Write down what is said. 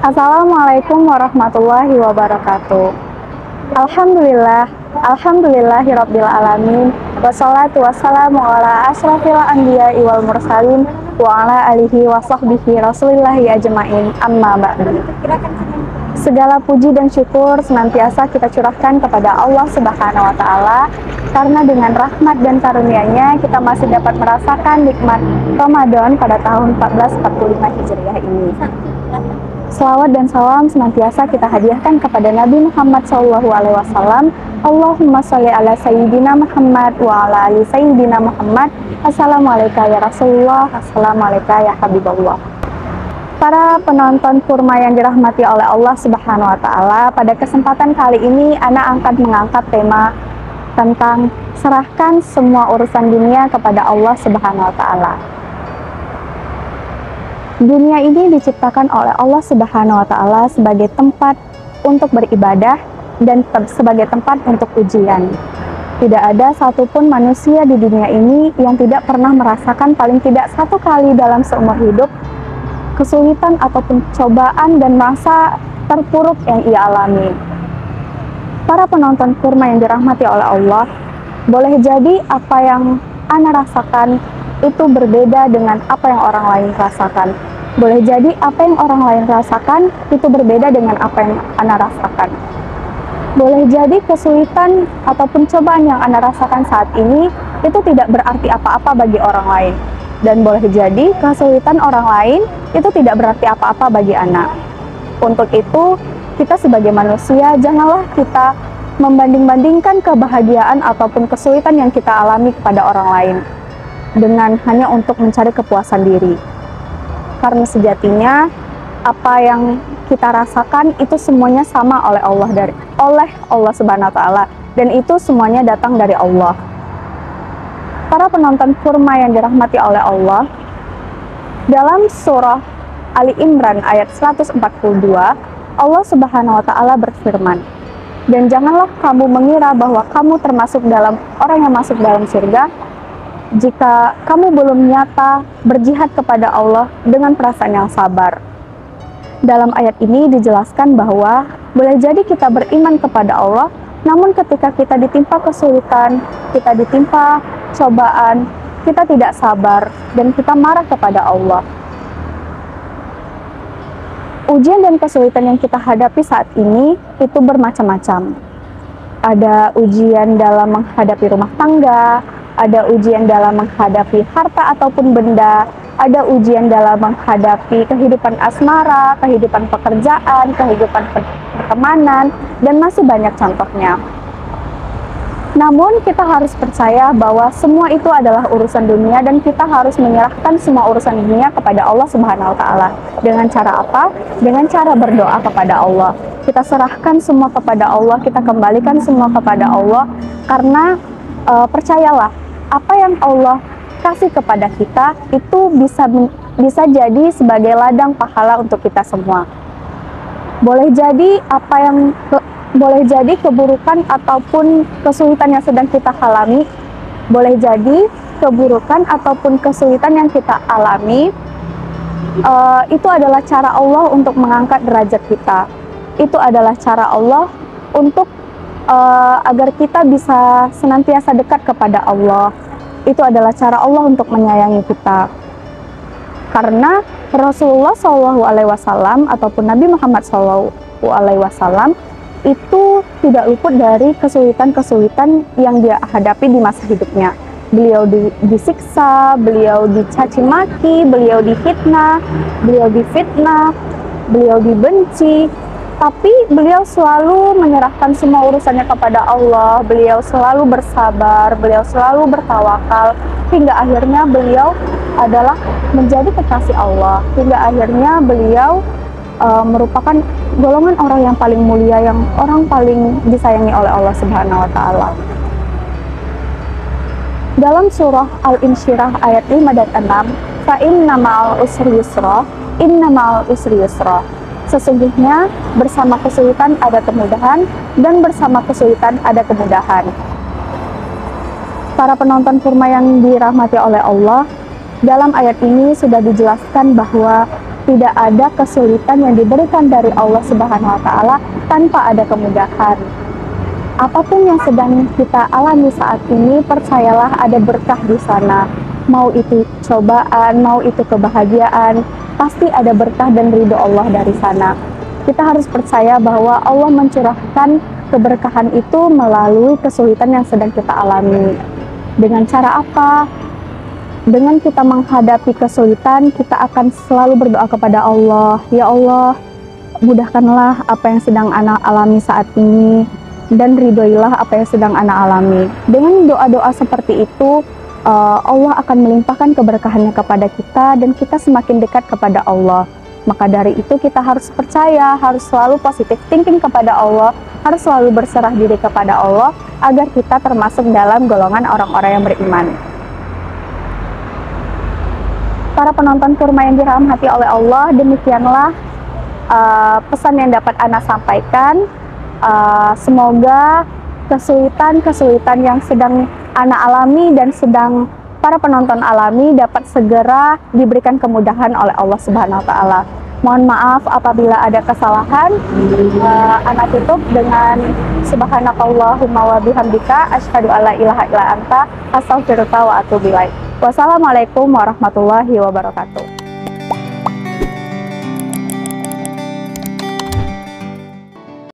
Assalamualaikum warahmatullahi wabarakatuh. Alhamdulillahirabbil alamin. Wassalatu wassalamu ala asyrafil anbiya'i wal mursalin wa ala alihi wa sahbihi rasulillahi ajmain. Amma ba'du. Segala puji dan syukur senantiasa kita curahkan kepada Allah Subhanahu wa taala, karena dengan rahmat dan karunia-Nya kita masih dapat merasakan nikmat Ramadan pada tahun 1445 Hijriah ini. Selawat dan salam senantiasa kita hadiahkan kepada Nabi Muhammad SAW. Allahumma sholli ala Sayyidina Muhammad wa ala ali Sayyidina Muhammad. Assalamualaikum ya Rasulullah, assalamualaikum ya Habibullah. Para penonton kurma yang dirahmati oleh Allah Subhanahu wa taala, pada kesempatan kali ini Ana mengangkat tema tentang serahkan semua urusan dunia kepada Allah Subhanahu wa taala. Dunia ini diciptakan oleh Allah Subhanahu wa taala sebagai tempat untuk beribadah dan sebagai tempat untuk ujian. Tidak ada satupun manusia di dunia ini yang tidak pernah merasakan paling tidak satu kali dalam seumur hidup kesulitan ataupun cobaan dan masa terpuruk yang ia alami. Para penonton kurma yang dirahmati oleh Allah, boleh jadi apa yang Ana rasakan itu berbeda dengan apa yang orang lain rasakan. Boleh jadi apa yang orang lain rasakan itu berbeda dengan apa yang Ana rasakan. Boleh jadi kesulitan ataupun cobaan yang Ana rasakan saat ini itu tidak berarti apa-apa bagi orang lain. Dan boleh jadi kesulitan orang lain itu tidak berarti apa-apa bagi Ana. Untuk itu, kita sebagai manusia janganlah kita membanding-bandingkan kebahagiaan ataupun kesulitan yang kita alami kepada orang lain dengan hanya untuk mencari kepuasan diri. Karena sejatinya apa yang kita rasakan itu semuanya sama oleh Allah Subhanahu wa taala, dan itu semuanya datang dari Allah. Para penonton kurma yang dirahmati oleh Allah, dalam surah Ali Imran ayat 142, Allah Subhanahu wa taala berfirman, "Dan janganlah kamu mengira bahwa kamu termasuk dalam orang yang masuk dalam surga jika kamu belum nyata berjihad kepada Allah dengan perasaan yang sabar." Dalam ayat ini dijelaskan bahwa boleh jadi kita beriman kepada Allah, namun ketika kita ditimpa kesulitan, kita ditimpa cobaan, kita tidak sabar dan kita marah kepada Allah. Ujian dan kesulitan yang kita hadapi saat ini itu bermacam-macam. Ada ujian dalam menghadapi rumah tangga, ada ujian dalam menghadapi harta ataupun benda, ada ujian dalam menghadapi kehidupan asmara, kehidupan pekerjaan, kehidupan pertemanan, dan masih banyak contohnya. Namun kita harus percaya bahwa semua itu adalah urusan dunia dan kita harus menyerahkan semua urusan dunia kepada Allah Subhanahu wa taala. Dengan cara apa? Dengan cara berdoa kepada Allah. Kita serahkan semua kepada Allah, kita kembalikan semua kepada Allah, karena percayalah, apa yang Allah kasih kepada kita itu bisa jadi sebagai ladang pahala untuk kita semua. Boleh jadi keburukan ataupun kesulitan yang sedang kita alami, boleh jadi keburukan ataupun kesulitan yang kita alami itu adalah cara Allah untuk mengangkat derajat kita. Itu adalah cara Allah untuk agar kita bisa senantiasa dekat kepada Allah. Itu adalah cara Allah untuk menyayangi kita. Karena Rasulullah SAW ataupun Nabi Muhammad SAW itu tidak luput dari kesulitan-kesulitan yang dia hadapi di masa hidupnya. Beliau disiksa, beliau dicaci maki, beliau dihina, beliau difitnah, beliau dibenci. Tapi beliau selalu menyerahkan semua urusannya kepada Allah, beliau selalu bersabar, beliau selalu bertawakal, hingga akhirnya beliau adalah menjadi kekasih Allah, hingga akhirnya beliau merupakan golongan orang yang paling mulia, yang orang paling disayangi oleh Allah Subhanahu wa taala. Dalam surah Al-Insyirah ayat 5 dan 6, "Fa inna ma'al usri yusra, inna ma'al usri yusra." Sesungguhnya bersama kesulitan ada kemudahan, dan bersama kesulitan ada kemudahan. Para penonton kurma yang dirahmati oleh Allah, dalam ayat ini sudah dijelaskan bahwa Tidak ada kesulitan yang diberikan dari Allah Subhanahu wa taala tanpa ada kemudahan. Apapun yang sedang kita alami saat ini, percayalah ada berkah di sana. Mau itu cobaan, mau itu kebahagiaan, pasti ada berkah dan ridho Allah dari sana. Kita harus percaya bahwa Allah mencurahkan keberkahan itu melalui kesulitan yang sedang kita alami. Dengan cara apa? Dengan kita menghadapi kesulitan, kita akan selalu berdoa kepada Allah. Ya Allah, mudahkanlah apa yang sedang anak alami saat ini, dan ridhoilah apa yang sedang anak alami. Dengan doa-doa seperti itu, Allah akan melimpahkan keberkahannya kepada kita, dan kita semakin dekat kepada Allah. Maka dari itu kita harus percaya, harus selalu positive thinking kepada Allah, harus selalu berserah diri kepada Allah, agar kita termasuk dalam golongan orang-orang yang beriman. Para penonton kurma yang dirahmati oleh Allah, demikianlah pesan yang dapat Ana sampaikan. Semoga kesulitan-kesulitan yang sedang Ana alami dan sedang para penonton alami dapat segera diberikan kemudahan oleh Allah Subhanahu wa taala. Mohon maaf apabila ada kesalahan. Ana tutup dengan subhanakallahumma wa bihamdika asyhadu alla ilaha illa anta astaghfiruka wa atubu ilaik. Wassalamualaikum warahmatullahi wabarakatuh.